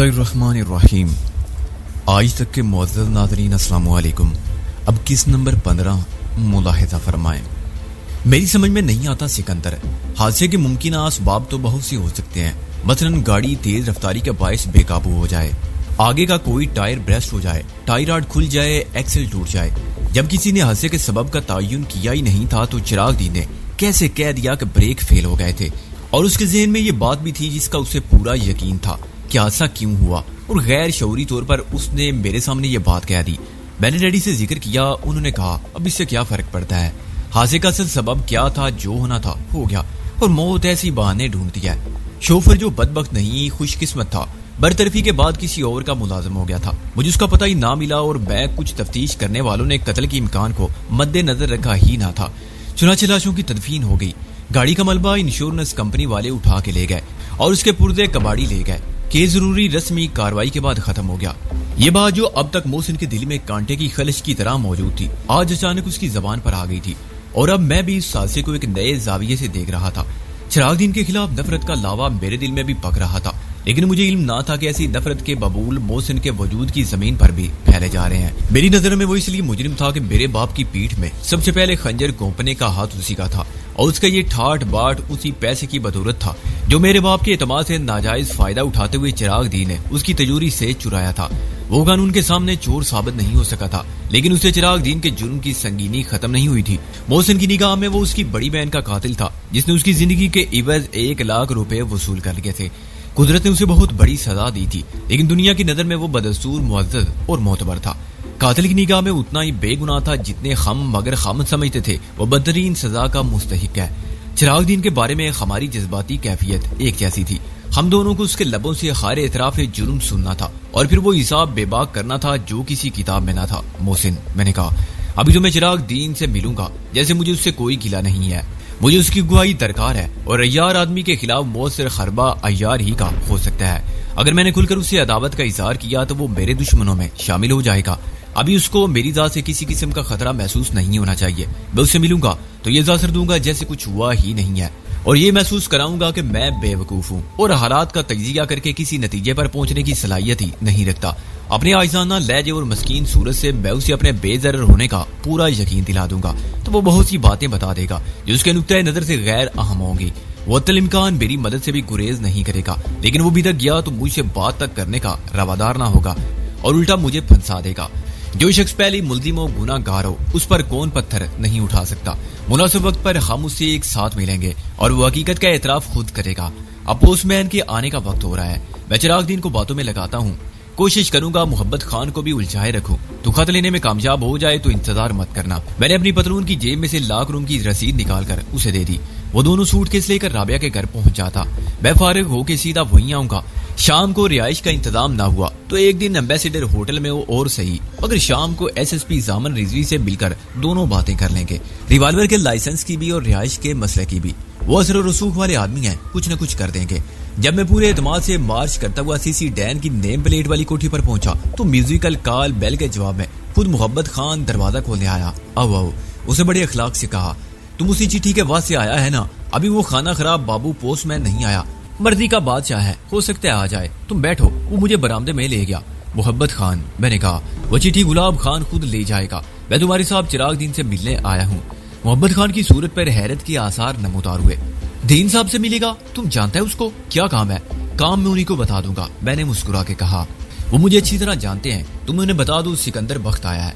बिस्मिल्लाहिर्रहमानिर्रहीम। आज तक के मुअज़्ज़ज़ नाज़रीन अस्सलाम वालेकुम। अब किस नंबर 15 मुलाहिज़ा फरमाएं। मेरी समझ में नहीं आता सिकंदर, हादसे के मुमकिन असबाब तो बहुत सी हो सकते हैं। मसलन गाड़ी तेज रफ्तारी के बायस बेकाबू हो जाए, आगे का कोई टायर ब्रेस्ट हो जाए, टायर राड खुल जाए, एक्सेल टूट जाए। जब किसी ने हादसे के सबब का तयन किया ही नहीं था तो चिराग दी ने कैसे कह दिया कि ब्रेक फेल हो गए थे, और उसके ज़हन में ये बात भी थी जिसका उसे पूरा यकीन था कि हादसा क्यों हुआ, और गैर शऊरी तौर पर उसने मेरे सामने ये बात कह दी। मैंने डैडी से जिक्र किया, उन्होंने कहा अब इससे क्या फर्क पड़ता है, हादसे का असल सबब क्या था, जो होना था हो गया, और मौत ऐसी बहाने ढूंढती है। शोफर जो बदबख्त नहीं खुशकिस्मत था, बरतरफी के बाद किसी और का मुलाजिम हो गया था। मुझे उसका पता ही ना मिला और मैं कुछ तफ्तीश करने वालों ने कत्ल के इम्कान को मद्देनजर रखा ही ना था। चुनाचे लाशों की तदफीन हो गई। गाड़ी का मलबा इंश्योरेंस कंपनी वाले उठा के ले गए और उसके पुर्जे कबाड़ी ले गए कि जरूरी रस्मी कार्रवाई के बाद खत्म हो गया। ये बात जो अब तक मोहसिन के दिल में कांटे की खलिश की तरह मौजूद थी, आज अचानक उसकी जबान पर आ गई थी, और अब मैं भी इस हादसे को एक नए जाविये से देख रहा था। चिरागदीन के खिलाफ नफरत का लावा मेरे दिल में भी पक रहा था, लेकिन मुझे इल्म ना था कि ऐसी नफरत के बबूल मोहसिन के वजूद की जमीन पर भी फैले जा रहे हैं। मेरी नजर में वो इसलिए मुजरिम था कि मेरे बाप की पीठ में सबसे पहले खंजर घोंपने का हाथ उसी का था, और उसका ये ठाट बाट उसी पैसे की बदौलत था जो मेरे बाप के एतमाद से नाजायज फायदा उठाते हुए चिरागदीन ने उसकी तिजोरी से चुराया था। वो कानून के सामने चोर साबित नहीं हो सका था, लेकिन उससे चिरागदीन के जुर्म की संगीनी खत्म नहीं हुई थी। मोहसिन की निगाह में वो उसकी बड़ी बहन का कातिल था जिसने उसकी जिंदगी के इवज 1 लाख रुपए वसूल कर लिए थे। कुदरत ने उसे बहुत बड़ी सजा दी थी, लेकिन दुनिया की नजर में वो बदस्तूर, मुअज़्ज़ज़ और मोतबर था। कातिल की निगाह में उतना ही बेगुनाह था जितने हम मगर हम समझते थे वो बदतरीन सजा का मुस्तहिक है। चिरागदीन के बारे में हमारी जज्बाती कैफियत एक जैसी थी। हम दोनों को उसके लबों से खार एतराफ जुर्म सुनना था और फिर वो हिसाब बेबाक करना था जो किसी किताब में ना था। मोहसिन, मैंने कहा, अभी जो मैं चिरागदीन से मिलूंगा जैसे मुझे उससे कोई गिला नहीं है, मुझे उसकी गुआही दरकार है, और अय्यार आदमी के खिलाफ मौत से खरबा अय्यार ही का हो सकता है। अगर मैंने खुलकर उसे अदावत का इजहार किया तो वो मेरे दुश्मनों में शामिल हो जाएगा। अभी उसको मेरी जात से किसी किस्म का खतरा महसूस नहीं होना चाहिए। मैं उससे मिलूंगा तो ये जासर दूंगा जैसे कुछ हुआ ही नहीं है, और ये महसूस कराऊंगा कि मैं बेवकूफ हूँ और हालात का तजिया करके किसी नतीजे पर पहुंचने की सलाहियत ही नहीं रखता। अपने आइजाना लहजे और मस्कीन सूरत से मैं उसे अपने बेजरर होने का पूरा यकीन दिला दूंगा तो वो बहुत सी बातें बता देगा जो उसके नुक्ते नजर से गैर अहम होंगी। वो अतल इम्कान मेरी मदद से भी गुरेज नहीं करेगा, लेकिन वो भी तक गया तो मुझसे बात तक करने का रवादार ना होगा और उल्टा मुझे फंसा देगा। जो शख्स पहले मुल्जिम हो, गुनाहगार हो, उस पर कौन पत्थर नहीं उठा सकता। मुनासिब वक्त पर हम उससे एक साथ मिलेंगे और वो हकीकत का एतराफ खुद करेगा। अब पोस्टमैन के आने का वक्त हो रहा है। मैं चिरागदीन को बातों में लगाता हूँ, कोशिश करूंगा मोहब्बत खान को भी उलझाए रखूं। तो खत लेने में कामयाब हो जाए तो इंतजार मत करना। मैंने अपनी पतलून की जेब में से लाख रूम की रसीद निकालकर उसे दे दी। वो दोनों सूटकेस लेकर राबिया के घर पहुंच जाता। मैं फारिग होके सीधा वहीं आऊंगा। शाम को रिहाइश का इंतजाम ना हुआ तो एक दिन एम्बेसडर होटल में हो और सही, मगर शाम को SSP जामन रिजवी से मिलकर दोनों बातें कर लेंगे, रिवाल्वर के लाइसेंस की भी और रिहाइश के मसले की भी। वो असर और रसूख वाले आदमी हैं, कुछ न कुछ कर देंगे। जब मैं पूरे एतमाद से मार्च करता हुआ सीसी डैन की नेम प्लेट वाली कोठी पर पहुंचा तो म्यूजिकल कॉल बेल के जवाब में खुद मोहब्बत खान दरवाजा खोलने आया। आओ, उसे बड़े अखलाक से कहा, तुम उसी चिट्ठी के वास्ते आया है ना? अभी वो खाना खराब बाबू पोस्टमैन नहीं आया, मर्जी का बादशाह है, हो सकता है आ जाए, तुम बैठो। वो मुझे बरामदे में ले गया। मोहब्बत खान, मैंने कहा, वो चिट्ठी गुलाब खान खुद ले जाएगा, मैं तुम्हारे साहब चिरागदीन से मिलने आया हूँ। मोहब्बत खान की सूरत पर हैरत के आसार नमूदार हुए। दीन साहब से मिलेगा? तुम जानता है उसको? क्या काम है? काम में उन्हीं को बता दूंगा, मैंने मुस्कुरा के कहा। वो मुझे अच्छी तरह जानते हैं, तुम उन्हें बता दो सिकंदर बख्त आया है।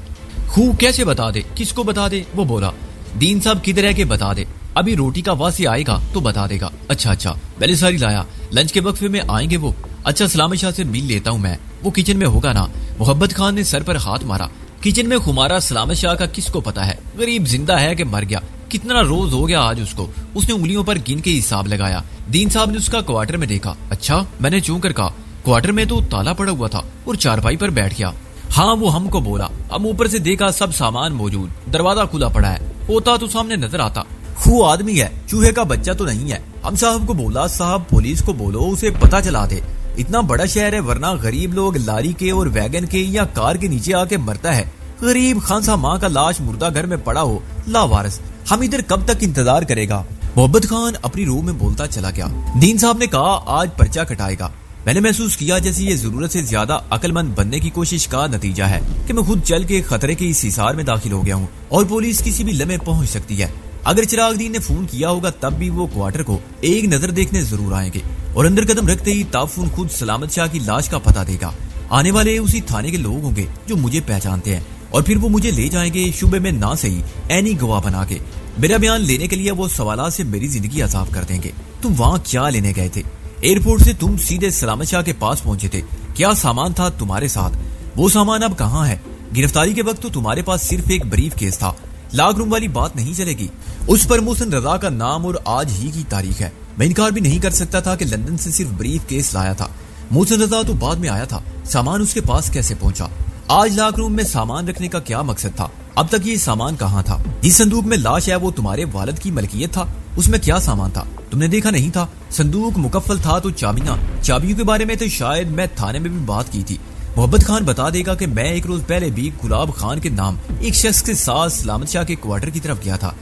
खूब कैसे बता दे, किसको बता दे? वो बोला, दीन साहब किधर है के बता दे, अभी रोटी का वासी आएगा तो बता देगा। अच्छा, मैंने सारी लाया, लंच के वक्फे में आएंगे वो। अच्छा, सलामत शाह से मिल लेता हूँ मैं, वो किचन में होगा ना? मोहब्बत खान ने सर पर हाथ मारा। किचन में खुमारा सलामत शाह का किसको पता है, गरीब जिंदा है कि मर गया, कितना रोज हो गया आज उसको। उसने उंगलियों पर गिन के हिसाब लगाया। दीन साहब ने उसका क्वार्टर में देखा। अच्छा, मैंने चूं कर कहा, क्वार्टर में तो ताला पड़ा हुआ था और चारपाई पर बैठ गया। हाँ, वो हमको बोला। अब ऊपर से देखा सब सामान मौजूद, दरवाजा खुला पड़ा है, होता तो सामने नजर आता। खू आदमी है, चूहे का बच्चा तो नहीं है। हम साहब को बोला, साहब पुलिस को बोलो उसे पता चला दे, इतना बड़ा शहर है, वरना गरीब लोग लारी के और वैगन के या कार के नीचे आके मरता है। गरीब खानसा माँ का लाश मुर्दा घर में पड़ा हो, लावारिस, हम इधर कब तक इंतजार करेगा? मोहब्बत खान अपनी रूह में बोलता चला गया। दीन साहब ने कहा, आज पर्चा कटाएगा। मैंने महसूस किया जैसे ये जरूरत से ज्यादा अक्लमंद बनने की कोशिश का नतीजा है कि मैं खुद चल के खतरे के इस हिसार में दाखिल हो गया हूँ और पुलिस किसी भी लम्हे पहुंच सकती है। अगर चिरागदीन ने फोन किया होगा तब भी वो क्वार्टर को एक नजर देखने जरूर आएंगे और अंदर कदम रखते ही ताफून खुद सलामत शाह की लाश का पता देगा। आने वाले उसी थाने के लोग होंगे जो मुझे पहचानते हैं और फिर वो मुझे ले जाएंगे शुबे में ना सही ऐनी गवाह बना के। मेरा बयान लेने के लिए वो सवालों से मेरी जिंदगी आजाद कर देंगे। तुम वहाँ क्या लेने गए थे? एयरपोर्ट से तुम सीधे सलामत शाह के पास पहुंचे थे। क्या सामान था तुम्हारे साथ? वो सामान अब कहाँ है? गिरफ्तारी के वक्त तो तुम्हारे पास सिर्फ एक ब्रीफ केस था। लाख रूम वाली बात नहीं चलेगी। उस पर मोहसिन रजा का नाम और आज ही की तारीख है। मैं इनकार भी नहीं कर सकता था कि लंदन से सिर्फ ब्रीफ केस लाया था। मोहसिन रजा तो बाद में आया था। सामान उसके पास कैसे पहुंचा? आज लाख रूम में सामान रखने का क्या मकसद था? अब तक ये सामान कहाँ था? जिस संदूक में लाश है वो तुम्हारे वालिद की मलकियत था। उसमें क्या सामान था? तुमने देखा नहीं था? संदूक मुकफ्फल था तो चाबियों के बारे में तो शायद मैं थाने में भी बात की थी। मोहब्बत खान बता देगा कि मैं एक रोज पहले भी गुलाब खान के नाम एक शख्स के साथ सलामत शाह के क्वार्टर की तरफ गया था।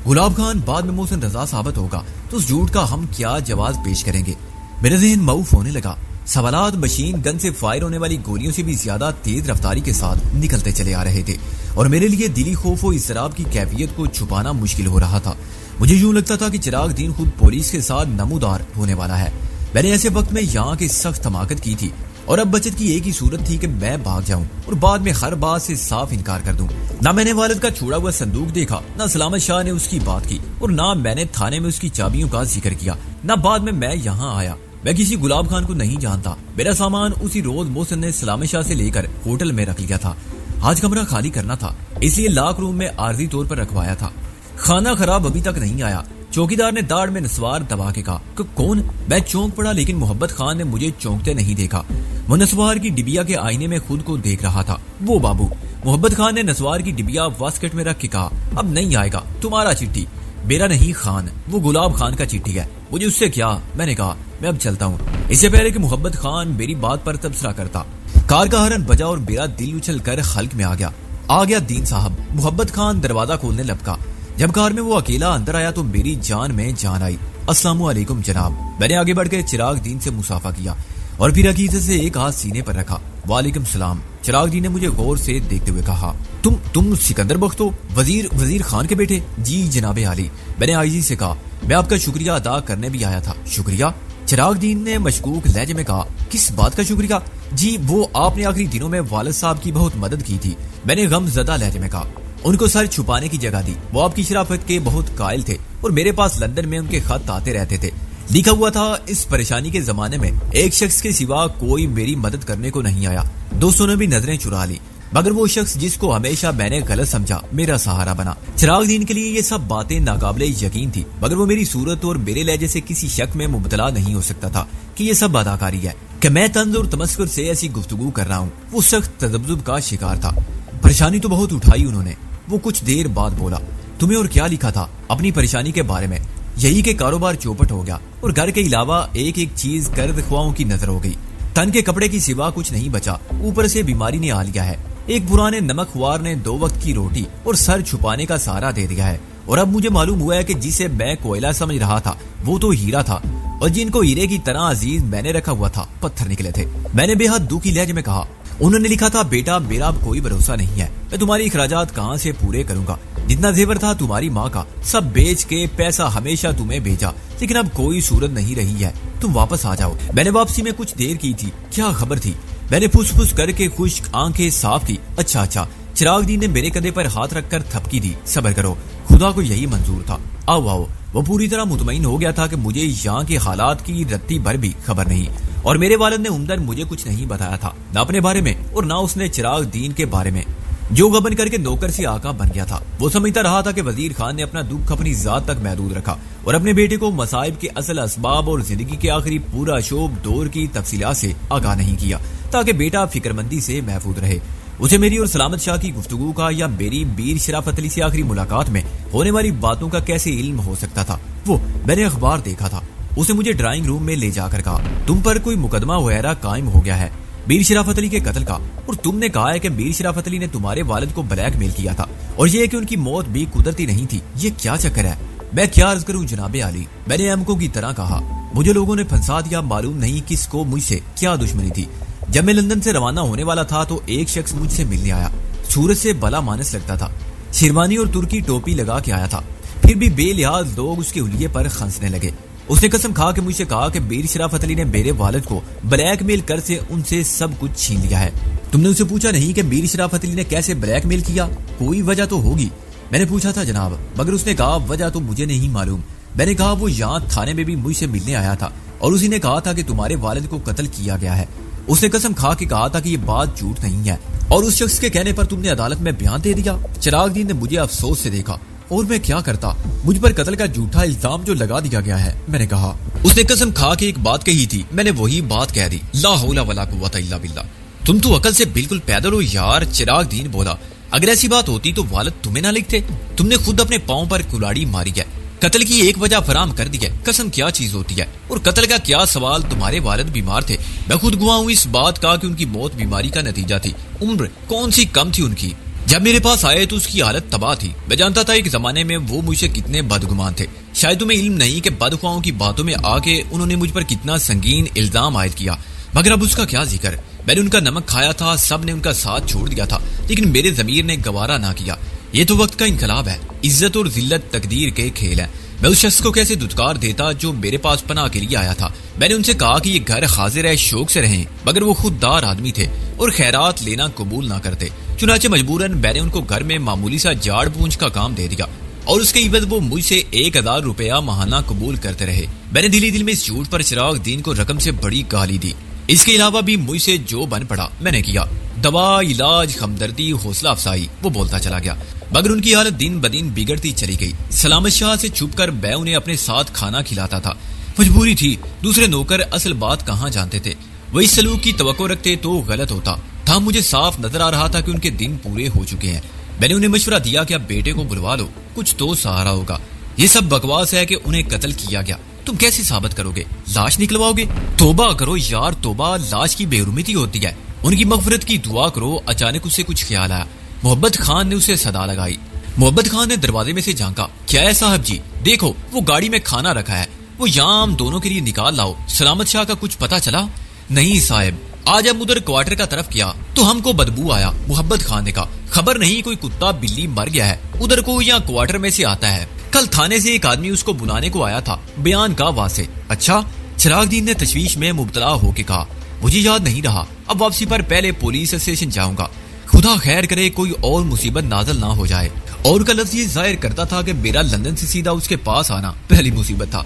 गुलाब खान बाद में मोहसिन रजा साबित होगा तो उस झूठ का हम क्या जवाब पेश करेंगे? मेरा ज़हन मऊफ होने लगा। सवालात मशीन गन से फायर होने वाली गोलियों से भी ज्यादा तेज रफ्तारी के साथ निकलते चले आ रहे थे और मेरे लिए दिली खौफ और इसराब की कैफियत को छुपाना मुश्किल हो रहा था। मुझे यूं लगता था कि चिरागदीन खुद पुलिस के साथ नमूदार होने वाला है। मैंने ऐसे वक्त में यहाँ की सख्त हमाकत की थी और अब बचत की एक ही सूरत थी कि मैं भाग जाऊं और बाद में हर बात से साफ इनकार कर दूं। ना मैंने वालिद का छोड़ा हुआ संदूक देखा, ना सलामत शाह ने उसकी बात की और ना मैंने थाने में उसकी चाबियों का जिक्र किया, ना बाद में मैं यहाँ आया। मैं किसी गुलाब खान को नहीं जानता। मेरा सामान उसी रोज मोहसिन ने सलामत शाह से लेकर होटल में रख लिया था। आज कमरा खाली करना था इसलिए लाख रूम में आर्जी तौर पर रखवाया था। खाना खराब अभी तक नहीं आया। चौकीदार ने दाढ़ में नस्वार दबा के कहा कि कौन? मैं चौंक पड़ा लेकिन मोहब्बत खान ने मुझे चौंकते नहीं देखा। वो नस्वार की डिबिया के आईने में खुद को देख रहा था। वो बाबू, मोहब्बत खान ने नस्वार की डिबिया वास्केट में रख के कहा, अब नहीं आएगा तुम्हारा चिट्ठी। मेरा नहीं खान, वो गुलाब खान का चिट्ठी है। मुझे उससे क्या? मैंने कहा मैं अब चलता हूँ। इससे पहले कि मोहब्बत खान मेरी बात पर तबसरा करता, कार का हरन बजा और मेरा दिल उछल कर हल्क में आ गया दीन साहब। मोहब्बत खान दरवाजा खोलने लपका। जब कार में वो अकेला अंदर आया तो मेरी जान में जान आई। अस्सलाम वालेकुम जनाब। मैंने आगे बढ़कर चिरागदीन से मुसाफा किया और फिर अकीदत से एक हाथ सीने पर रखा। वालेकुम सलाम। चिरागदीन ने मुझे गौर से देखते हुए कहा, तुम सिकंदर बख्त हो, वजीर खान के बेटे? जी जनाबे आली। मैंने आईजी से कहा, मैं आपका शुक्रिया अदा करने भी आया था। शुक्रिया? चिरागदीन ने मशकूक लहजे में कहा, किस बात का शुक्रिया? जी वो आपने आखिरी दिनों में वालिद साहब की बहुत मदद की थी। मैंने गमज़दा लहजे में कहा, उनको सर छुपाने की जगह दी। वो आपकी शराफत के बहुत कायल थे और मेरे पास लंदन में उनके खत आते रहते थे। लिखा हुआ था, इस परेशानी के जमाने में एक शख्स के सिवा कोई मेरी मदद करने को नहीं आया। दोस्तों ने भी नजरें चुरा ली मगर वो शख्स जिसको हमेशा मैंने गलत समझा मेरा सहारा बना। चिरागदीन के लिए ये सब बातें नाकाबिले यकीन थी मगर वो मेरी सूरत और मेरे लहजे से किसी शक में मुबतला नहीं हो सकता था कि ये सब अदाकारी है, कि मैं तंज और तमस्कुर से ऐसी गुफ्तगू कर रहा हूँ। वो सख्त तजब्जुब का शिकार था। परेशानी तो बहुत उठाई उन्होंने। वो कुछ देर बाद बोला, तुम्हें और क्या लिखा था अपनी परेशानी के बारे में? यही के कारोबार चौपट हो गया और घर के अलावा एक एक चीज कर्ज ख्वाहों की नजर हो गई। तन के कपड़े की सिवा कुछ नहीं बचा। ऊपर से बीमारी ने आ लिया है। एक पुराने नमकख्वार ने 2 वक्त की रोटी और सर छुपाने का सहारा दे दिया है और अब मुझे मालूम हुआ है कि जिसे मैं कोयला समझ रहा था वो तो हीरा था और जिनको हीरे की तरह अजीज मैंने रखा हुआ था पत्थर निकले थे। मैंने बेहद दुखी लहजे में कहा, उन्होंने लिखा था, बेटा मेरा अब कोई भरोसा नहीं है। मैं तुम्हारी अखराजात कहाँ से पूरे करूंगा? जितना जेवर था तुम्हारी माँ का सब बेच के पैसा हमेशा तुम्हें भेजा, लेकिन अब कोई सूरत नहीं रही है। तुम वापस आ जाओ। मैंने वापसी में कुछ देर की थी। क्या खबर थी? मैंने फुस-फुस करके खुश्क आंखें साफ की। अच्छा। चिरागदीन ने मेरे कंधे पर हाथ रखकर थपकी दी। सब्र करो, खुदा को यही मंजूर था। आओ। वो पूरी तरह मुतमईन हो गया था कि मुझे यहाँ के हालात की रत्ती भर भी खबर नहीं और मेरे वालिद ने उमदन मुझे कुछ नहीं बताया था, न अपने बारे में और न उसने चिरागदीन के बारे में, जो गबन करके नौकर से आका बन गया था। वो समझता रहा था कि वजीर खान ने अपना दुख अपनी जात तक महदूद रखा और अपने बेटे को मसाइब के असल असबाब और जिंदगी के आखिरी पूरा शोब दौर की तफसीलात से आगाह नहीं किया ताकि बेटा फिक्रमंदी से महफूज रहे। उसे मेरी और सलामत शाह की गुफ्तगू का या मेरी बीर शराफत अली से आखिरी मुलाकात में होने वाली बातों का कैसे इल्म हो सकता था? वो मैंने अखबार देखा था। उसे मुझे ड्राइंग रूम में ले जाकर कहा, तुम पर कोई मुकदमा वगैरह कायम हो गया है मीर शराफत अली के कत्ल का, और तुमने कहा है कि मीर शराफत अली ने तुम्हारे वालिद को ब्लैकमेल किया था और ये कि उनकी मौत भी कुदरती नहीं थी। ये क्या चक्कर है? मैं क्या अर्ज करूं जनाबे आली, मैंने अमको की तरह कहा। मुझे लोगों ने फंसा दिया, मालूम नहीं किसको मुझसे क्या दुश्मनी थी। जब मैं लंदन से रवाना होने वाला था तो एक शख्स मुझसे मिलने आया। सूरज से भला मानस लगता था, शेरवानी और तुर्की टोपी लगा के आया था। फिर भी बेलिहाज लोग उसके हुलिये पर खंसने लगे। उसने कसम खा के मुझसे कहा कि मीर शराफत अली ने मेरे वालिद को ब्लैकमेल कर से उनसे सब कुछ छीन लिया है। तुमने उसे पूछा नहीं कि मीर शराफत अली ने कैसे ब्लैकमेल किया? कोई वजह तो होगी। मैंने पूछा था जनाब, मगर उसने कहा वजह तो मुझे नहीं मालूम। मैंने कहा वो यहाँ थाने में भी मुझसे मिलने आया था और उसी ने कहा था कि तुम्हारे वालिद को कत्ल किया गया है। उसने कसम खा के कहा था कि ये बात झूठ नहीं है और उस शख्स के कहने पर तुमने अदालत में बयान दे दिया। चिरागदीन ने मुझे अफसोस से देखा। और मैं क्या करता, मुझ पर कत्ल का झूठा इल्जाम जो लगा दिया गया है। मैंने कहा। उसने कसम खा के एक बात कही थी, मैंने वही बात कह दी। ला हौला वला कुव्वता इल्ला बिल्लाह। तुम तो अकल से बिल्कुल पैदल हो यार। चिरागदीन बोला, अगर ऐसी बात होती तो वालिद तुम्हें ना लिखते। तुमने खुद अपने पांव पर कुल्हाड़ी मारी है, कत्ल की एक वजह फराम कर दी है। कसम क्या चीज होती है और कत्ल का क्या सवाल? तुम्हारे वालिद बीमार थे, मैं खुद गवाह हूं इस बात का कि उनकी मौत बीमारी का नतीजा थी। उम्र कौन सी कम थी उनकी। जब मेरे पास आए तो उसकी हालत तबाह थी। मैं जानता था एक जमाने में वो मुझसे कितने बदगुमान थे। शायद तुम्हें इल्म नहीं कि बदख्वाहों की बातों में आके उन्होंने मुझ पर कितना संगीन इल्जाम आयद किया, मगर अब उसका क्या जिक्र। मैंने उनका नमक खाया था, सब ने उनका साथ छोड़ दिया था, लेकिन मेरे जमीर ने गवारा ना किया। ये तो वक्त का इनकलाब है। इज्जत और जिल्लत तकदीर के खेल है। मैं उस शख्स को कैसे दुत्कार देता जो मेरे पास पनाह के लिए आया था। मैंने उनसे कहा कि ये घर हाजिर है, शौक से रहें, मगर वो खुददार आदमी थे और खैरात लेना कबूल ना करते। चुनाचे मजबूरन मैंने उनको घर में मामूली सा झाड़ पूंछ का काम दे दिया और उसके इवज वो मुझसे 1000 रुपया महाना कबूल करते रहे। मैंने दिली दिल में इस झूठ पर चिरागदीन को रकम से बड़ी गाली दी। इसके अलावा भी मुझसे जो बन पड़ा मैंने किया। दवा, इलाज, हमदर्दी, हौसला अफसाई, वो बोलता चला गया, मगर उनकी हालत दिन ब दिन बिगड़ती चली गई। सलामत शाह से छुपकर मैं उन्हें अपने साथ खाना खिलाता था। मजबूरी थी, दूसरे नौकर असल बात कहाँ जानते थे। वो इस सलूक की तवक्को रखते तो गलत होता था। मुझे साफ नजर आ रहा था कि उनके दिन पूरे हो चुके हैं। मैंने उन्हें मशवरा दिया कि अब बेटे को बुलवा लो, कुछ तो सहारा होगा। ये सब बकवास है कि उन्हें कत्ल किया गया। तुम कैसे साबित करोगे? लाश निकलवाओगे? तोबा करो यार तोबा, लाश की बेरुमती होती है। उनकी मगफिरत की दुआ करो। अचानक उसे कुछ ख्याल आया। मोहब्बत खान ने उसे सदा लगाई। मोहब्बत खान ने दरवाजे में से झांका। क्या है साहब जी? देखो वो गाड़ी में खाना रखा है, वो यहाँ हम दोनों के लिए निकाल लाओ। सलामत शाह का कुछ पता चला? नहीं साहब, आज हम उधर क्वार्टर का तरफ किया तो हमको बदबू आया। मोहब्बत खान ने कहा, खबर नहीं कोई कुत्ता बिल्ली मर गया है उधर को या क्वार्टर में से आता है। कल थाने से एक आदमी उसको बुलाने को आया था, बयान का वासे। अच्छा? चिरागदीन ने तशवीश में मुब्तला होके कहा, मुझे याद नहीं रहा। अब वापसी पर पहले पुलिस स्टेशन जाऊंगा। खुदा खैर करे कोई और मुसीबत नाजल ना हो जाए। और का लफ्ज ये जाहिर करता था कि मेरा लंदन से सीधा उसके पास आना पहली मुसीबत था।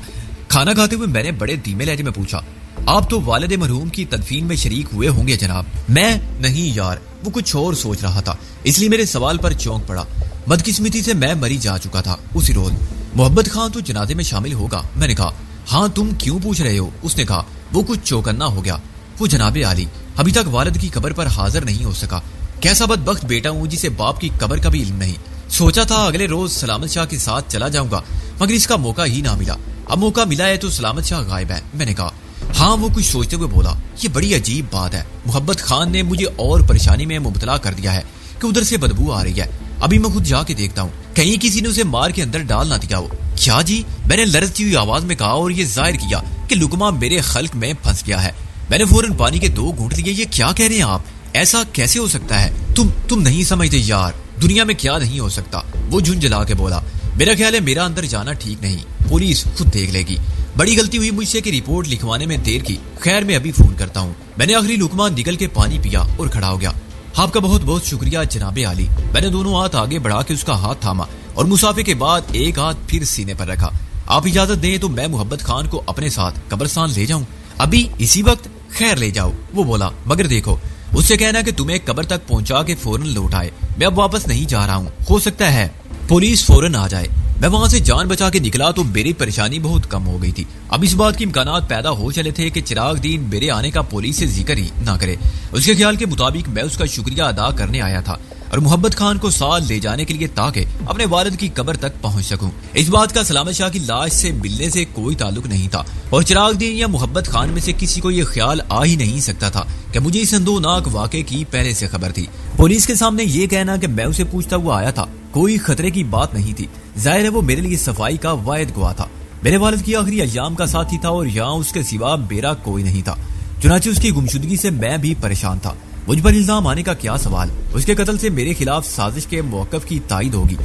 खाना खाते हुए मैंने बड़े धीमे लहजे में पूछा, आप तो वालिद मरहूम की तदफीन में शरीक हुए होंगे जनाब? मैं नहीं यार, वो कुछ और सोच रहा था, इसलिए मेरे सवाल पर चौंक पड़ा। बदकिस्मती से मैं मरी जा चुका था उसी रोज। मोहब्बत खान तो जनाजे में शामिल होगा? मैंने कहा, हाँ तुम क्यों पूछ रहे हो? उसने कहा, वो कुछ चौकन्ना हो गया। वो जनाबे आली अभी तक वालिद की कब्र पर हाजिर नहीं हो सका। कैसा बदबख्त बेटा हूँ जिसे बाप की कब्र का भी इल्म नहीं। सोचा था अगले रोज सलामत शाह के साथ चला जाऊंगा, मगर इसका मौका ही ना मिला। अब मौका मिला है तो सलामत शाह गायब है। मैंने कहा, हाँ। वो कुछ सोचते हुए बोला, ये बड़ी अजीब बात है। मोहब्बत खान ने मुझे और परेशानी में मुब्तला कर दिया है कि उधर से बदबू आ रही है। अभी मैं खुद जाके देखता हूँ, कहीं किसी ने उसे मार के अंदर डाल ना दिया हो। क्या जी? मैंने लरजती हुई आवाज में कहा और ये जाहिर किया कि लुकमा मेरे खल्क में फंस गया है। मैंने फौरन पानी के 2 घूंट लिए। ये क्या कह रहे हैं आप? ऐसा कैसे हो सकता है? तुम नहीं समझते यार, दुनिया में क्या नहीं हो सकता। वो झुंझला के बोला, मेरा ख्याल है मेरा अंदर जाना ठीक नहीं, पुलिस खुद देख लेगी। बड़ी गलती हुई मुझसे कि रिपोर्ट लिखवाने में देर की। खैर मैं अभी फोन करता हूँ। मैंने आखिरी लुकमा निकल के पानी पिया और खड़ा हो गया। आपका बहुत बहुत शुक्रिया जनाबे आली। मैंने दोनों हाथ आगे बढ़ा के उसका हाथ थामा और मुसाफे के बाद एक हाथ फिर सीने पर रखा। आप इजाजत दें तो मैं मोहब्बत खान को अपने साथ कब्रिस्तान ले जाऊं? अभी इसी वक्त? खैर ले जाओ। वो बोला, मगर देखो उससे कहना कि तुम्हें कब्र तक पहुंचा के फौरन लौट आए। मैं अब वापस नहीं जा रहा हूँ, हो सकता है पुलिस फौरन आ जाए। मैं वहां से जान बचा के निकला तो मेरी परेशानी बहुत कम हो गई थी। अब इस बात की इम्कानात पैदा हो चले थे कि चिरागदीन मेरे आने का पुलिस से जिक्र ही ना करे। उसके ख्याल के मुताबिक मैं उसका शुक्रिया अदा करने आया था और मोहब्बत खान को साथ ले जाने के लिए ताकि अपने वालिद की कब्र तक पहुंच सकूं। इस बात का सलामत शाह की लाश से मिलने से कोई ताल्लुक नहीं था और चिरागदीन या मोहब्बत खान में से किसी को यह ख्याल आ ही नहीं सकता था कि मुझे इस संदोनाक वाक़े की पहले से खबर थी। पुलिस के सामने ये कहना कि मैं उसे पूछता हुआ आया था कोई खतरे की बात नहीं थी। जाहिर है वो मेरे लिए सफाई का वायद गुआ था, मेरे वालिद की आखिरी अय्याम का साथी था और यहाँ उसके सिवा मेरा कोई नहीं था। चुनांचे उसकी गुमशुदगी से मैं भी परेशान था। मुझ पर इल्जाम आने का क्या सवाल, उसके कत्ल से मेरे खिलाफ साजिश के मौकफ की तायद होगी।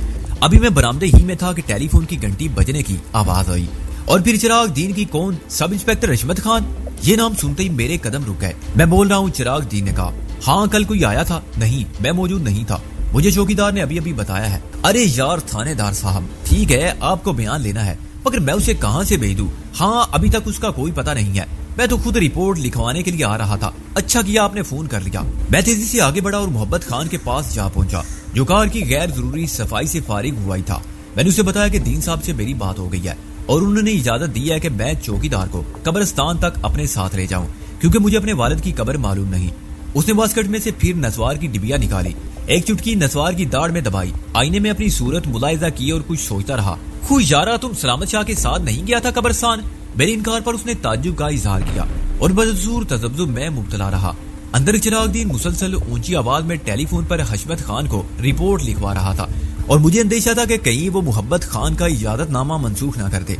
अभी मैं बरामदे ही में था कि टेलीफोन की घंटी बजने की आवाज आई और फिर चिराग दीन की कौन, सब इंस्पेक्टर रशमत खान, ये नाम सुनते ही मेरे कदम रुक गए। मैं बोल रहा हूँ, चिराग दीन ने कहा। हाँ, कल कोई आया था? नहीं, मैं मौजूद नहीं था, मुझे चौकीदार ने अभी अभी बताया है। अरे यार थानेदार साहब, ठीक है आपको बयान लेना है, मगर मैं उसे कहाँ से भेज दूं? हाँ, अभी तक उसका कोई पता नहीं है, मैं तो खुद रिपोर्ट लिखवाने के लिए आ रहा था। अच्छा किया आपने फोन कर लिया। मैं तेजी से आगे बढ़ा और मोहब्बत खान के पास जा पहुंचा, जो कार की गैर जरूरी सफाई से फारिग हुआ ही था। मैंने उसे बताया कि दीन साहब से मेरी बात हो गई है और उन्होंने इजाजत दी है कि मैं चौकीदार को कब्रिस्तान तक अपने साथ ले जाऊं, क्योंकि मुझे अपने वालिद की कब्र मालूम नहीं। उसने बास्केट में से फिर नस्वार की डिबिया निकाली, एक चुटकी नस्वार की दाढ़ में दबाई, आईने में अपनी सूरत मुलाहिजा की और कुछ सोचता रहा। खू यारा, तुम सलामत शाह के साथ नहीं गया था कब्रिस्तान? मेरे इनकार पर उसने ताज्जुब का इजहार किया और बदसूर तजब्जुब में मुब्तला रहा। अंदर चिराग दीन मुसलसल ऊंची आवाज में टेलीफोन पर हशमत खान को रिपोर्ट लिखवा रहा था और मुझे अंदेशा था कि कहीं वो मोहब्बत खान का इजाजतनामा मंसूख न कर दे।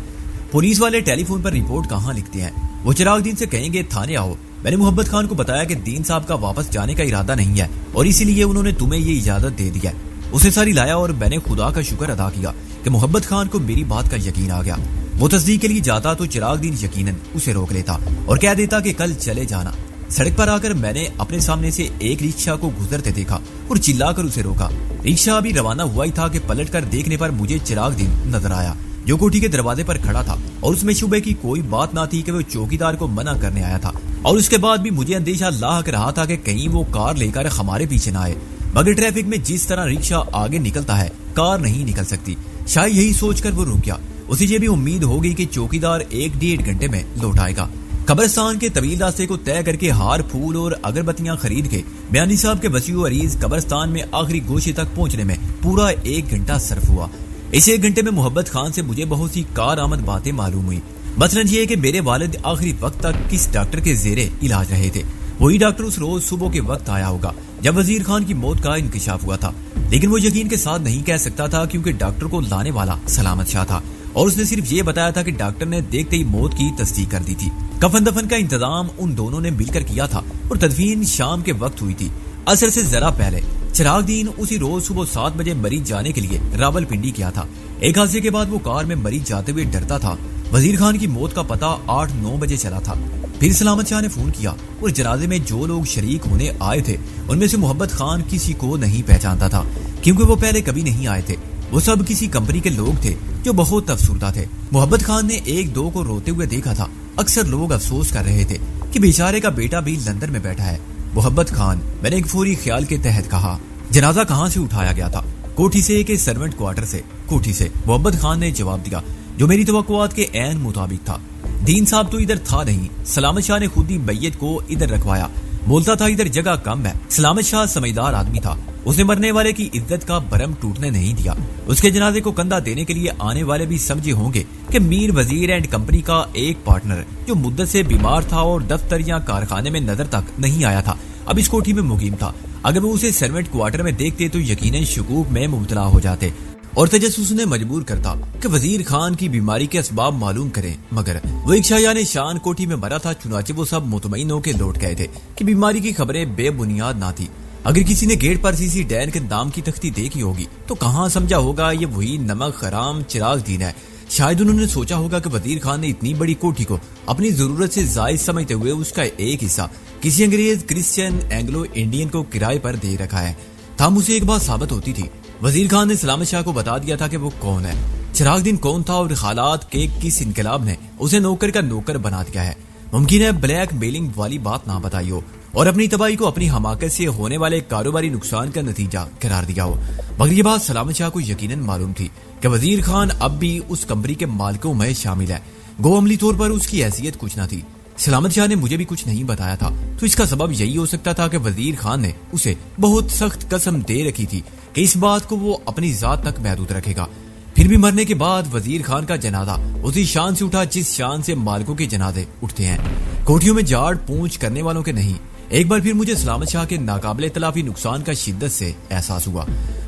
पुलिस वाले टेलीफोन पर रिपोर्ट कहाँ लिखते हैं? वो चिराग दीन से कहेंगे थाने आओ। मैंने मोहब्बत खान को बताया कि दीन साहब का वापस जाने का इरादा नहीं है और इसीलिए उन्होंने तुम्हें ये इजाजत दे दी है। उसे सारी लाया और मैंने खुदा का शुक्र अदा किया कि मोहब्बत खान को मेरी बात का यकीन आ गया। वो तस्दीक के लिए जाता तो चिराग दीन यकीनन उसे रोक लेता और कह देता कि कल चले जाना। सड़क पर आकर मैंने अपने सामने से एक रिक्शा को गुजरते देखा और चिल्लाकर उसे रोका। रिक्शा अभी रवाना हुआ ही था कि पलट कर देखने पर मुझे चिराग दीन नजर आया, जो कोठी के दरवाजे पर खड़ा था और उसमें शुबे की कोई बात ना थी कि वो चौकीदार को मना करने आया था। और उसके बाद भी मुझे अंदेशा लाहक रहा था कि कहीं वो कार लेकर हमारे पीछे ना आए, मगर ट्रैफिक में जिस तरह रिक्शा आगे निकलता है कार नहीं निकल सकती। शायद यही सोचकर वो रुक गया। उसे ये भी उम्मीद हो गई कि चौकीदार 1-1.5 घंटे में लौट आएगा। कब्रिस्तान के तवील रास्ते को तय करके हार फूल और अगरबत्तियां खरीद के बयानी साहब के वसीउ अरीज कब्रिस्तान में आखिरी गोशे तक पहुंचने में पूरा 1 घंटा सर्फ हुआ। इस 1 घंटे में मोहब्बत खान से मुझे बहुत सी कार आमद बातें मालूम हुई। मसलन ये कि मेरे वालिद आखिरी वक्त तक किस डॉक्टर के जेरे इलाज रहे थे। वही डॉक्टर उस रोज सुबह के वक्त आया होगा जब वजीर खान की मौत का इंकशाफ हुआ था, लेकिन वो यकीन के साथ नहीं कह सकता था क्योंकि डॉक्टर को लाने वाला सलामत शाह था और उसने सिर्फ ये बताया था कि डॉक्टर ने देखते ही मौत की तस्दीक कर दी थी। कफन दफन का इंतजाम उन दोनों ने मिलकर किया था और तदफीन शाम के वक्त हुई थी। असर से जरा पहले चिराग दीन उसी रोज सुबह 7 बजे मरीज जाने के लिए रावलपिंडी गया था। एक हादसे के बाद वो कार में मरीज जाते हुए डरता था। वजीर खान की मौत का पता 8-9 बजे चला था। फिर सलामत शाह ने फोन किया और जनाजे में जो लोग शरीक होने आए थे उनमें से मोहब्बत खान किसी को नहीं पहचानता था, क्योंकि वो पहले कभी नहीं आए थे। वो सब किसी कंपनी के लोग थे जो बहुत अफसुर्दा थे। मोहब्बत खान ने 1-2 को रोते हुए देखा था। अक्सर लोग अफसोस कर रहे थे कि बेचारे का बेटा भी लंदन में बैठा है। मोहब्बत खान, मैंने एक फौरी ख्याल के तहत कहा। जनाजा कहाँ से उठाया गया था? कोठी से के सर्वेंट क्वार्टर से। कोठी से, मोहब्बत खान ने जवाब दिया, जो मेरी तवक्कुआत के ऐन मुताबिक था। दीन साहब तो इधर था नहीं, सलामत शाह ने खुद ही मैयत को इधर रखवाया। बोलता था इधर जगह कम है। सलामत शाह समझदार आदमी था, उसने मरने वाले की इज्जत का भरम टूटने नहीं दिया। उसके जनाजे को कंधा देने के लिए आने वाले भी समझे होंगे कि मीर वजीर एंड कंपनी का एक पार्टनर जो मुद्दत से बीमार था और दफ्तर या कारखाने में नजर तक नहीं आया था, अब इस कोठी में मुकीम था। अगर वो उसे सर्वेंट क्वार्टर में देखते तो यकीनन शुकूक में मुब्तला हो जाते और तजस्सुस ने मजबूर करता कि वजीर खान की बीमारी के असबाब मालूम करें। मगर वो एक शायाने शान कोठी में मरा था। चुनाचे वो सब मुतमईन होकर लौट गए थे कि बीमारी की खबरें बेबुनियाद ना थी। अगर किसी ने गेट पर सीसी डैन के नाम की तख्ती देखी होगी तो कहाँ समझा होगा ये वही नमक हराम चिराग दीन है। शायद उन्होंने सोचा होगा कि वजीर खान ने इतनी बड़ी कोठी को अपनी जरूरत से जायज समझते हुए उसका एक हिस्सा किसी अंग्रेज क्रिश्चियन एंग्लो इंडियन को किराए पर दे रखा है। ताम उसे एक बात साबित होती थी। वजीर खान ने सलामत शाह को बता दिया था कि वो कौन है, चिराग दीन कौन था और हालात के किस इनकलाब ने उसे नौकर का नौकर बना दिया है। मुमकिन है ब्लैक मेलिंग वाली बात ना बताई हो और अपनी तबाही को अपनी हमाकत से होने वाले कारोबारी नुकसान का नतीजा करार दिया हो, मगर ये बात सलामत शाह को यकीनन मालूम थी कि वजीर खान अब भी उस कंपनी के मालिकों में शामिल है। गो अमली तौर पर उसकी हैसियत कुछ न थी। सलामत शाह ने मुझे भी कुछ नहीं बताया था, तो इसका सबब यही हो सकता था कि वजीर खान ने उसे बहुत सख्त कसम दे रखी थी कि इस बात को वो अपनी जात तक महदूद रखेगा। फिर भी मरने के बाद वजीर खान का जनाजा उसी शान से उठा जिस शान से मालिकों के जनाजे उठते हैं, कोठियों में झाड़ पूंछ करने वालों के नहीं। एक बार फिर मुझे सलामत शाह के नाकाबिले तलाफी नुकसान का शिद्दत से एहसास हुआ।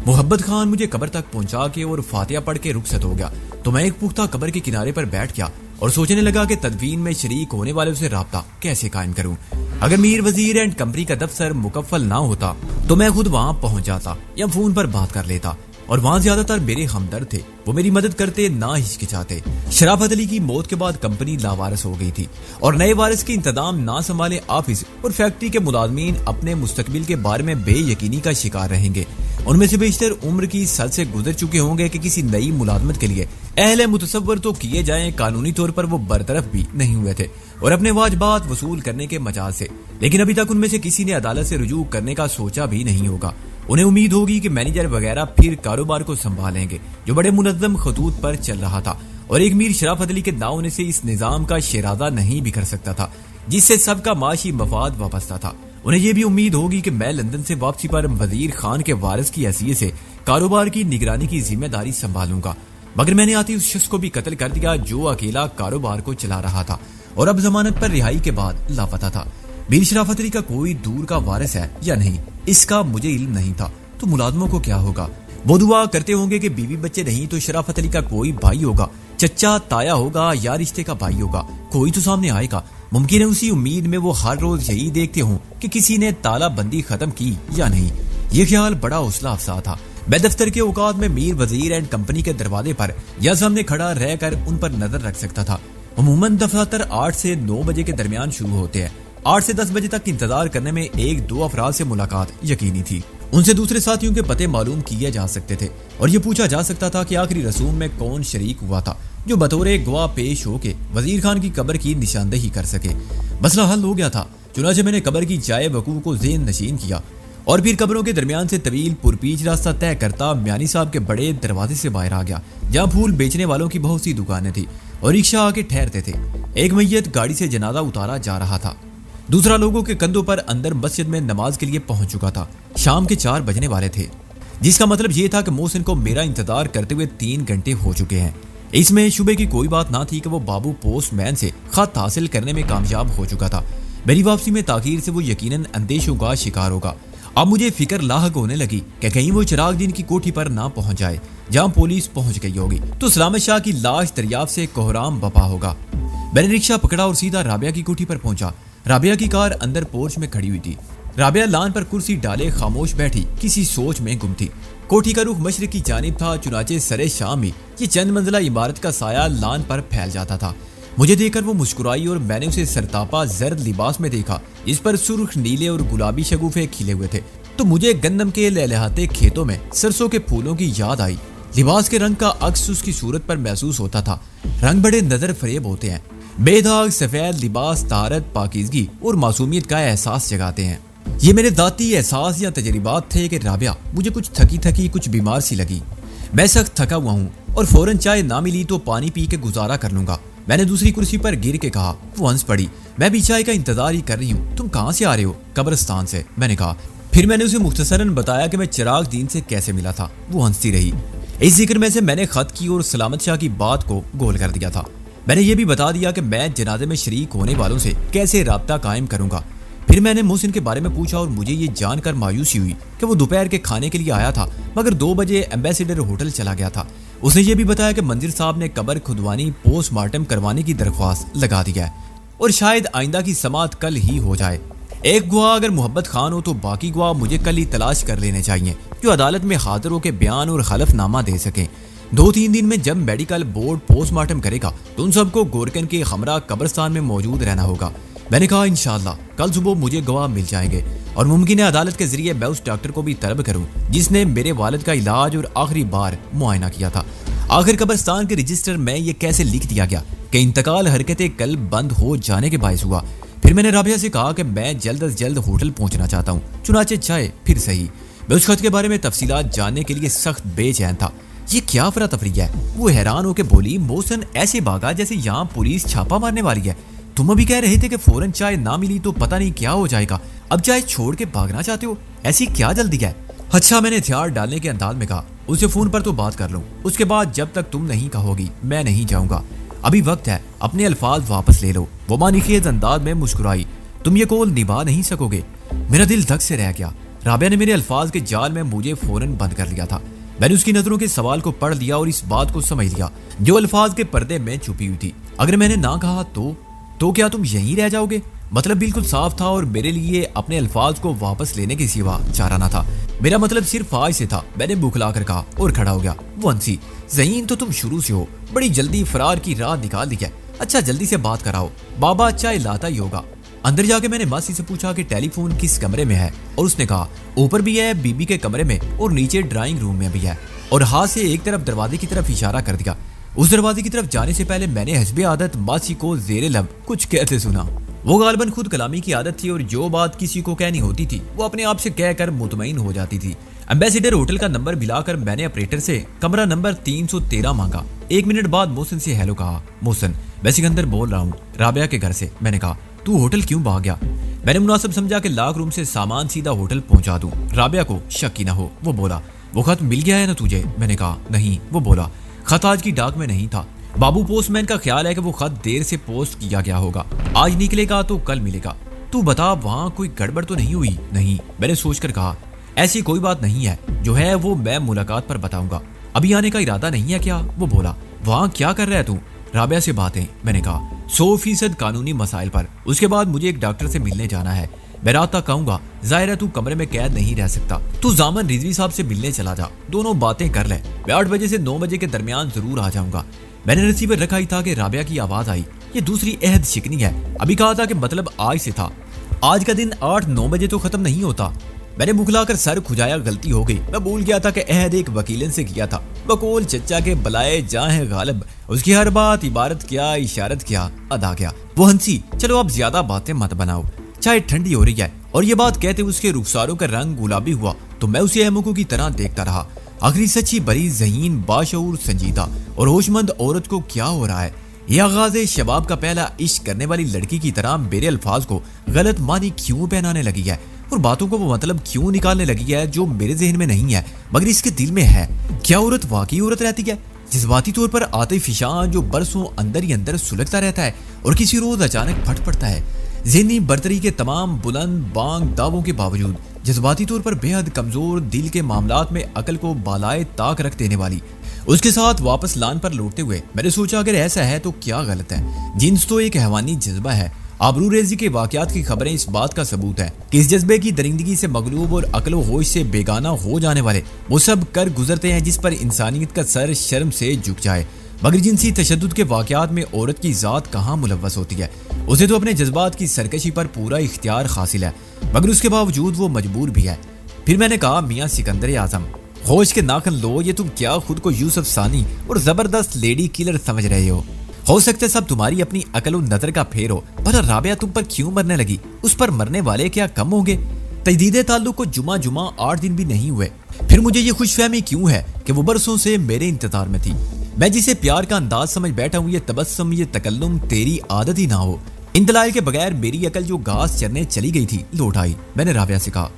मोहब्बत खान मुझे कब्र तक पहुंचा के और फातिहा पढ़ के रुखसत हो गया तो मैं एक पुख्ता कब्र के किनारे पर बैठ गया और सोचने लगा कि तदवीन में शरीक होने वालों से राब्ता कैसे कायम करूं। अगर मीर वजीर एंड कंपनी का दफ्तर मुकफ्फल ना होता तो मैं खुद वहां पहुंच जाता या फोन पर बात कर लेता और वहां ज्यादातर मेरे हमदर्द थे, वो मेरी मदद करते ना हिचकिचाते। शराफत अली की मौत के बाद कंपनी लावारिस हो गई थी और नए वारिस के इंतजाम ना संभाले ऑफिस और फैक्ट्री के मुलाजमीन अपने मुस्तकबिल के बारे में बेयकीनी का शिकार रहेंगे। उनमें से बेशतर उम्र की सद से गुजर चुके होंगे कि किसी नई मुलाजमत के लिए अहले मुतसव्वर तो किए जाएं, कानूनी तौर पर वो बरतरफ भी नहीं हुए थे और अपने वाजबात वसूल करने के मजाज से। लेकिन अभी तक उनमें से किसी ने अदालत से रुजू करने का सोचा भी नहीं होगा। उन्हें उम्मीद होगी कि मैनेजर वगैरह फिर कारोबार को संभालेंगे जो बड़े मुनज़्ज़म खतूत पर चल रहा था और एक मीर शराफत अली के ना होने से इस निजाम का शरादा नहीं बिखर सकता था जिससे सबका माशी मफाद वाबस्ता था। उन्हें यह भी उम्मीद होगी कि मैं लंदन से वापसी पर वजीर खान के वारिस की हैसियत से कारोबार की निगरानी की जिम्मेदारी संभालूंगा, मगर मैंने आती उस शख्स को भी कत्ल कर दिया जो अकेला कारोबार को चला रहा था और अब जमानत पर रिहाई के बाद लापता था। मीर शराफत अली का कोई दूर का वारिस है या नहीं इसका मुझे इल्म नहीं था, तो मुलाजमों को क्या होगा? वो दुआ करते होंगे कि बीवी बच्चे नहीं तो शराफत अली का कोई भाई होगा, चच्चा ताया होगा या रिश्ते का भाई होगा, कोई तो सामने आएगा। मुमकिन है उसी उम्मीद में वो हर रोज यही देखते हों कि किसी ने तालाबंदी खत्म की या नहीं। ये ख्याल बड़ा हौसला अफजा था। मैं दफ्तर के औकात में मीर वजीर एंड कंपनी के दरवाजे पर या सामने खड़ा रहकर उन पर नजर रख सकता था। अमूमन दफ्तर 8 से 9 बजे के दरमियान शुरू होते हैं। 8 से 10 बजे तक इंतजार करने में 1-2 अफराद से मुलाकात यकीनी थी। उनसे दूसरे साथियों के पते मालूम किए जा सकते थे और ये पूछा जा सकता था कि आखिरी रसूम में कौन शरीक हुआ था जो बतौर गवाह पेश होके वजीर खान की कब्र की निशानदेही कर सके। मसला हल हो गया था। चुनाचे मैंने कब्र की जाए वकूफ को ज़ेन नशीन किया और फिर कब्रों के दरमियान से तवील पुरपीच रास्ता तय करता म्यानी साहब के बड़े दरवाजे से बाहर आ गया जहाँ फूल बेचने वालों की बहुत सी दुकानें थी और रिक्शा आके ठहरते थे। एक मैयत गाड़ी से जनाजा उतारा जा रहा था, दूसरा लोगों के कंधों पर अंदर मस्जिद में नमाज के लिए पहुंच चुका था। शाम के 4 बजने वाले थे, जिसका मतलब यह था कि मोहसिन को मेरा इंतजार करते हुए 3 घंटे हो चुके हैं। इसमें शुबे की कोई बात ना थी कि वो बाबू पोस्टमैन से खत हासिल करने में कामयाब हो चुका था। मेरी वापसी में ताखीर से वो यकीनन अंदेशों का शिकार होगा। अब मुझे फिक्र लाहक होने लगी कि कहीं वो चिराग दीन की कोठी पर ना पहुंच जाए जहां पुलिस पहुंच गई होगी तो सलामत शाह की लाश दरियाफ्त से कोहराम बपा होगा। मैंने रिक्शा पकड़ा और सीधा राबिया की कोठी पर पहुंचा। राबिया की कार अंदर पोर्च में खड़ी हुई थी। राबिया लान पर कुर्सी डाले खामोश बैठी किसी सोच में गुम थी। कोठी का रुख मशरिक की जानिब था, चुनाचे सरे शाम ही ये चंद मंजिला इमारत का साया लान पर फैल जाता था। मुझे देखकर वो मुस्कुराई और मैंने उसे सरतापा जर्द लिबास में देखा, इस पर सुर्ख नीले और गुलाबी शगुफे खिले हुए थे। तो मुझे गंदम के लहलहाते खेतों में सरसों के फूलों की याद आई। लिबास के रंग का अक्स उसकी सूरत पर महसूस होता था। रंग बड़े नजर फरेब होते हैं। बेदाग सफेद लिबास तारत, पाकीज़गी और मासूमियत का एहसास जगाते हैं। ये मेरे दाती एहसास या तजर्बात थे कि राबिया मुझे कुछ थकी थकी, कुछ बीमार सी लगी। मैं सख्त थका हुआ हूँ और फौरन चाय ना मिली तो पानी पी के गुजारा कर लूंगा। मैंने दूसरी कुर्सी पर गिर के कहा। वो हंस पड़ी। मैं भी चाय का इंतजार ही कर रही हूँ। तुम कहाँ से आ रहे हो? कब्रिस्तान से, मैंने कहा। फिर मैंने उसे मुख्तसरन बताया कि मैं चिराग दीन से कैसे मिला था। वो हंसती रही। इस जिक्र में से मैंने खत की और सलामत शाह की बात को गोल कर दिया था। मैंने ये भी बता दिया कि मैं जनाजे में शरीक होने वालों से कैसे राब्ता कायम करूंगा। फिर मैंने मोहसिन के बारे में पूछा और मुझे ये जानकर मायूसी हुई कि वो दोपहर के खाने के लिए आया था मगर 2 बजे एम्बेसडर होटल चला गया था। उसने ये भी बताया कि मंदिर साहब ने कब्र खुदवानी पोस्टमार्टम करवाने की दरख्वास्त लगा दी है और शायद आइंदा की समात कल ही हो जाए। एक गवाह अगर मोहब्बत खान हो तो बाकी गवाह मुझे कल ही तलाश कर लेने चाहिए जो अदालत में हाजिर होकर बयान और हलफनामा दे सके। 2-3 दिन में जब मेडिकल बोर्ड पोस्टमार्टम करेगा तो उन सबको गोरकन के हमरा कब्रिस्तान में मौजूद रहना होगा। मैंने कहा इंशाअल्लाह कल सुबह मुझे गवाह मिल जाएंगे और मुमकिन है अदालत के जरिए मैं उस डॉक्टर को भी तलब करूं जिसने मेरे वालिद का इलाज और आखिरी बार मुआयना किया था। आखिर कब्रिस्तान के रजिस्टर में ये कैसे लिख दिया गया कि इंतकाल हरकतें कल बंद हो जाने के बायस हुआ। फिर मैंने राबिया से कहा कि मैं जल्द अज जल्द होटल पहुंचना चाहता हूँ, चुनाचे चाहे फिर सही। मैं उस खत के बारे में तफसीलात जानने के लिए सख्त बेचैन था। ये क्या अफरा तफरी है? वो हैरान होकर बोली, मोहसिन ऐसे भागा जैसे यहाँ पुलिस छापा मारने वाली है। तुम अभी कह रहे थे कि फौरन चाय ना मिली तो पता नहीं क्या हो जाएगा, अब चाय छोड़ के भागना चाहते हो? ऐसी क्या जल्दी है? अच्छा, मैंने हथियार डालने के अंदाज में कहा। उसे फोन पर तो बात कर लूं, उसके बाद जब तक तुम नहीं कहोगी मैं नहीं जाऊंगा। अभी वक्त है, अपने अल्फाज वापस ले लो। वो मानीखेज अंदाज में मुस्कुराई। तुम ये कौल निभा नहीं सकोगे। मेरा दिल धक से रह गया। राबिया ने मेरे अल्फाज के जाल में मुझे फौरन बंद कर लिया था। मैंने उसकी नजरों के सवाल को पढ़ लिया और इस बात को समझ लिया जो अल्फाज के पर्दे में छुपी हुई थी। अगर मैंने ना कहा तो क्या तुम यहीं रह जाओगे? मतलब बिल्कुल साफ था और मेरे लिए अपने अल्फाज को वापस लेने के सिवा चारा ना था। मेरा मतलब सिर्फ आज से था। मैंने बुखला कर कहा और खड़ा हो गया। वो हंसी, ज़हीन तो तुम शुरू से हो, बड़ी जल्दी फरार की राह निकाल दी है। अच्छा जल्दी से बात कराओ, बाबा चाय लाता ही होगा। अंदर जाके मैंने मासी से पूछा कि टेलीफोन किस कमरे में है और उसने कहा ऊपर भी है, बीबी के कमरे में और नीचे ड्राइंग रूम में भी है, और हाथ से एक तरफ दरवाजे की तरफ इशारा कर दिया। उस दरवाजे की तरफ जाने से पहले मैंने हस्बे आदत मासी को जेरे लब कुछ कहते सुना। वो गालबन खुद कलामी की आदत थी और जो बात किसी को कहनी होती थी वो अपने आप से कहकर मुतमईन हो जाती थी। एम्बेसडर होटल का नंबर मिलाकर मैंने ऑपरेटर से कमरा नंबर 313 मांगा। 1 मिनट बाद मोहसिन से हेलो कहा। मोहसिन, मैं सिकंदर बोल रहा हूँ, राबिया के घर से। मैंने कहा तू होटल क्यों भाग गया? मैंने मुनासिब समझा कि लाक रूम से सामान सीधा होटल पहुंचा दूं, राबिया को शक ही ना हो। वो बोला वो खत मिल गया है ना तुझे? मैंने कहा नहीं। वो बोला खत आज की डाक में नहीं था, बाबू पोस्टमैन का ख्याल है कि वो खत देर से पोस्ट किया गया होगा, आज निकलेगा तो कल मिलेगा। तू बता वहाँ कोई गड़बड़ तो नहीं हुई? नहीं। मैंने सोचकर कहा ऐसी कोई बात नहीं है, जो है वो मैं मुलाकात पर बताऊंगा। अभी आने का इरादा नहीं है क्या? वो बोला वहाँ क्या कर रहा है तू? राबिया से बातें। मैंने कहा 100% कानूनी मसाइल पर। उसके बाद मुझे एक डॉक्टर से मिलने जाना है, मैं रात तक आऊंगा। जाहिर है तू कमरे में कैद नहीं रह सकता, तू जामन रिजवी साहब से मिलने चला जा, दोनों बातें कर ले। मैं 8 बजे से 9 बजे के दरमियान जरूर आ जाऊंगा। मैंने रिसीवर रखा ही था कि राबिया की आवाज आई। ये दूसरी अहद शिकनी है, अभी कहा था कि मतलब आज से था। आज का दिन 8-9 बजे तो खत्म नहीं होता। मैंने मुखलाकर सर खुजाया, गलती हो गई। मैं भूल गया था कि अहद एक वकीलन से किया था। बकौल चच्चा के बलाए जहाँ है गालिब, उसकी हर बात इबारत क्या, इशारत क्या, अदा क्या। वो हंसी, चलो अब ज्यादा बातें मत बनाओ, चाय ठंडी हो रही है। और ये बात कहते उसके रुखसारों का रंग गुलाबी हुआ तो मैं उसे अहमकों की तरह देखता रहा। आखिरी सच्ची बड़ी ज़हीन बाशऊर संजीदा और होशमंद औरत को क्या हो रहा है? यह आगाज़ शबाब का पहला इश्क करने वाली लड़की की तरह मेरे अल्फाज को गलत मानी क्यों पहनाने लगी है और बातों को वो मतलब क्यों निकालने लगी है जो मेरे जहन में नहीं है मगर इसके दिल में है? क्या औरत वाकई औरत रहती है? जज्बाती तौर पर आतिफिशान जो बरसों अंदर ही अंदर सुलगता रहता है और किसी रोज अचानक फट पड़ता है। ज़हनी बर्तरी के तमाम बुलंद बांग दावों के बावजूद जज्बाती तौर पर बेहद कमजोर, दिल के मामलात में अकल को बालाए ताक रख देने वाली। उसके साथ वापस लान पर लौटते हुए मैंने सोचा अगर ऐसा है तो क्या गलत है? जिन्स तो एक हैवानी जज्बा है। आबरू रेजी के वाकयात की खबरें इस बात का सबूत है कि इस जज्बे की दरिंदगी से मगलूब और अक्ल होश से बेगाना हो जाने वाले वो सब कर गुजरते हैं जिस पर इंसानियत का सर शर्म से झुक जाए। मगर जिनसी तशद्दुद के वाकयात में औरत की जात कहाँ मुलव्वस होती है? उसे तो अपने जज्बात की सरकशी पर पूरा इख्तियार हासिल है मगर उसके बावजूद वो मजबूर भी है। फिर मैंने कहा मियाँ सिकंदर आजम, होश के नाखन लो, ये तुम क्या खुद को यूसुफ सानी और जबरदस्त लेडी किलर समझ रहे हो सकता है सब तुम्हारी अपनी अकल और नजर का फेर हो। भला राबिया तुम पर क्यों मरने लगी? उस पर मरने वाले क्या कम होंगे? तजदीद ताल्लुक को जुमा 8 दिन भी नहीं हुए, फिर मुझे ये खुशफहमी क्यों है कि वो बरसों से मेरे इंतजार में थी। मैं जिसे प्यार का अंदाज समझ बैठा हूँ, ये तबस्सुम, ये तकल्लुम तेरी आदत ही ना हो। इन दलाइल के बगैर मेरी अकल जो घास चरने चली गई थी लौट आई। मैंने राबिया से कहा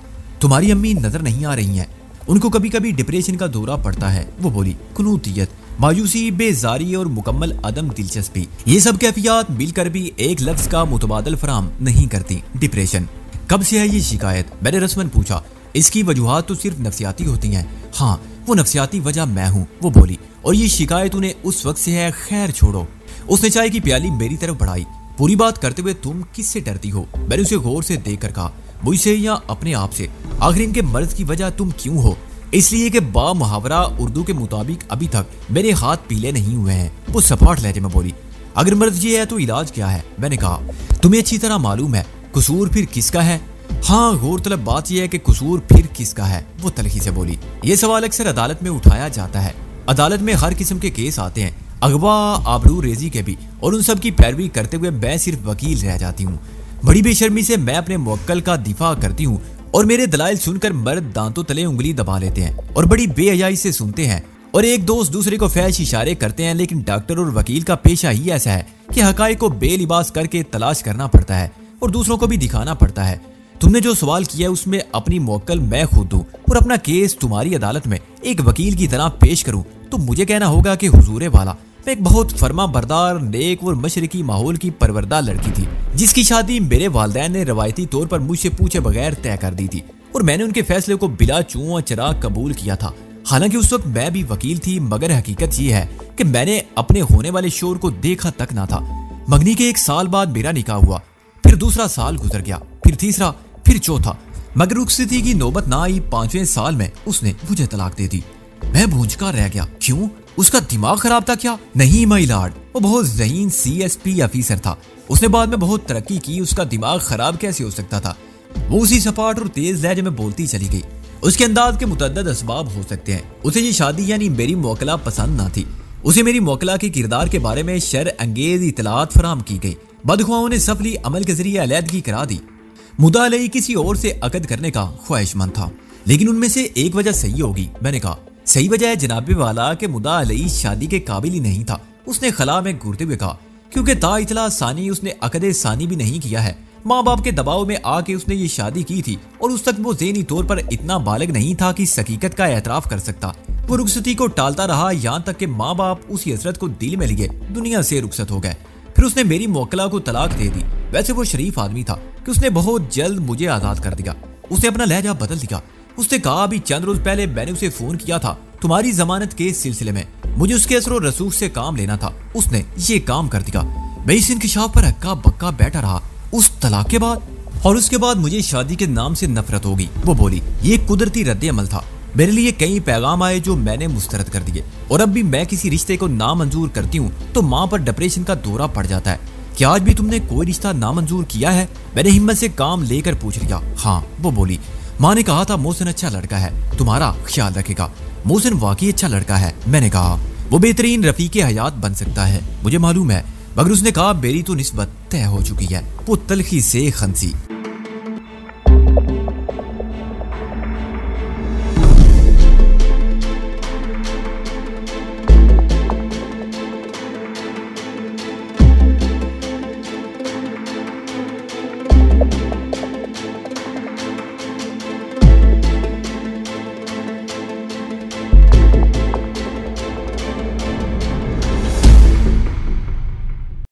तुम्हारी अम्मी नजर नहीं आ रही हैं, उनको कभी कभी डिप्रेशन का दौरा पड़ता है। वो बोली कुनूतियत, मायूसी, बेजारी और मुकम्मल अदम दिलचस्पी, ये सब कैफियत मिलकर भी एक लफ्ज का मुतबादल फराम नहीं करती। डिप्रेशन कब से है ये शिकायत? मैंने रस्मन पूछा। इसकी वजूहात तो सिर्फ नफ्सियाती होती हैं। हाँ, वो नफ्सियाती वजह मैं हूँ, वो बोली, और ये शिकायत उन्हें उस वक्त से है। खैर छोड़ो। उसने चाय की प्याली मेरी तरफ बढ़ाई। पूरी बात करते हुए तुम किससे डरती हो? मैंने उसे गौर से देख कर कहा मुझसे या अपने आप से? आखिर इनके मर्ज की वजह तुम क्यों हो? इसलिए कि बा मुहावरा उर्दू के मुताबिक अभी तक मेरे हाथ पीले नहीं हुए हैं। वो सपाट लहजे में बोली अगर मर्ज ये है तो इलाज क्या है? मैंने कहा तुम्हें अच्छी तरह मालूम है, कसूर फिर किसका है? हाँ, गौरतलब बात यह है कि कसूर फिर किसका है? वो तलखी से बोली ये सवाल अक्सर अदालत में उठाया जाता है। अदालत में हर किस्म के केस आते हैं, अगवा, आबरू रेजी के भी, और उन सब की पैरवी करते हुए मैं सिर्फ वकील रह जाती हूँ। बड़ी बेशर्मी से मैं अपने मुवक्किल का दिफा करती हूँ और मेरे दलाइल सुनकर मर्द दांतों तले उंगली दबा लेते हैं और बड़ी बेहयाई से सुनते हैं और एक दोस्त दूसरे को फैश इशारे करते हैं। लेकिन डॉक्टर और वकील का पेशा ही ऐसा है कि हकाइक को बेलिबास करके तलाश करना पड़ता है और दूसरों को भी दिखाना पड़ता है। तुमने जो सवाल किया है उसमें अपनी मुवक्किल मैं खुद हूँ और अपना केस तुम्हारी अदालत में एक वकील की तरह पेश करूँ तो मुझे कहना होगा कि हुजूरे वाला, मैं एक बहुत फर्मा बरदार, नेक और मशरकी माहौल की परवरदा लड़की थी जिसकी शादी मेरे वालिदैन ने रवायती तौर पर मुझसे पूछे बगैर तय कर दी थी और मैंने उनके फैसले को बिला चूं और चिराग कबूल किया था। हालांकि उस वक्त मैं भी वकील थी, मगर हकीकत ये है कि मैंने अपने होने वाले शोर को देखा तक ना था। मंगनी के 1 साल बाद मेरा निकाह हुआ, फिर दूसरा साल गुजर गया, फिर तीसरा, फिर चौथा, मगर रुखसती की नौबत ना आई। 5वें साल में उसने मुझे तलाक दे दी। मैं भूंचका रह गया। क्यों? उसका दिमाग खराब था क्या? नहीं माई लॉर्ड, वो बहुत ज़हीन CSP ऑफिसर था। उसने बाद में बहुत तरक्की की। उसका दिमाग खराब कैसे हो सकता था? वो उसी सपाट और तेज लहजे में बोलती चली गई। उसके अंदाज के मुतअद्दिद असबाब हो सकते हैं। उसे ये शादी यानी मेरी मौकला पसंद ना थी। उसे मेरी मौकला के किरदार के बारे में शर अंगेज इतलात फराम की गई। बदख्वाहों ने सफली अमल के जरिए अलहदगी करा दी। मुद्दा अलई किसी और से अकद करने का ख्वाहिशमंद था, लेकिन उनमें से एक वजह सही होगी। मैंने कहा, सही वजह है जनाबे वाला के मुद्दा अलई शादी के काबिल ही नहीं था। उसने खला में घूरते हुए कहा, क्योंकि ता इतला सानी उसने अकदे सानी भी नहीं किया है। माँ बाप के दबाव में आके उसने ये शादी की थी और उस तक वो ज़हनी तौर पर इतना बालिग नहीं था कि इस हकीकत का एतराफ कर सकता। वो रुखसती को टालता रहा, यहाँ तक कि माँ बाप उसी हसरत को दिल में लिए दुनिया से रुखसत हो गए। फिर उसने मेरी मौकला को तलाक दे दी। वैसे वो शरीफ आदमी था कि उसने बहुत जल्द मुझे आजाद कर दिया। उसने अपना लहजा बदल दिया। उसने कहा, अभी चंद रोज पहले मैंने उसे फोन किया था तुम्हारी जमानत के सिलसिले में। मुझे उसके असर और रसूख से काम लेना था। उसने ये काम कर दिया। मैं इस इंकिशाफ पर हक्का बक्का बैठा रहा। उस तलाक के बाद और उसके बाद मुझे शादी के नाम से नफरत हो गई। वो बोली, ये कुदरती रद्द अमल था। मेरे लिए कई पैगाम आए जो मैंने मुस्तरद कर दिए, और अब भी मैं किसी रिश्ते को नामंजूर करती हूँ तो माँ पर डिप्रेशन का दौरा पड़ जाता है। क्या आज भी तुमने कोई रिश्ता नामंजूर किया है? मैंने हिम्मत से काम लेकर पूछ लिया। हाँ, वो बोली, माँ ने कहा था मोहसिन अच्छा लड़का है, तुम्हारा ख्याल रखेगा। मोहसिन वाकई अच्छा लड़का है। मैंने कहा, वो बेहतरीन रफीके हयात बन सकता है, मुझे मालूम है, मगर उसने कहा मेरी तो निस्बत तय हो चुकी है। वो तलखी से खंसी।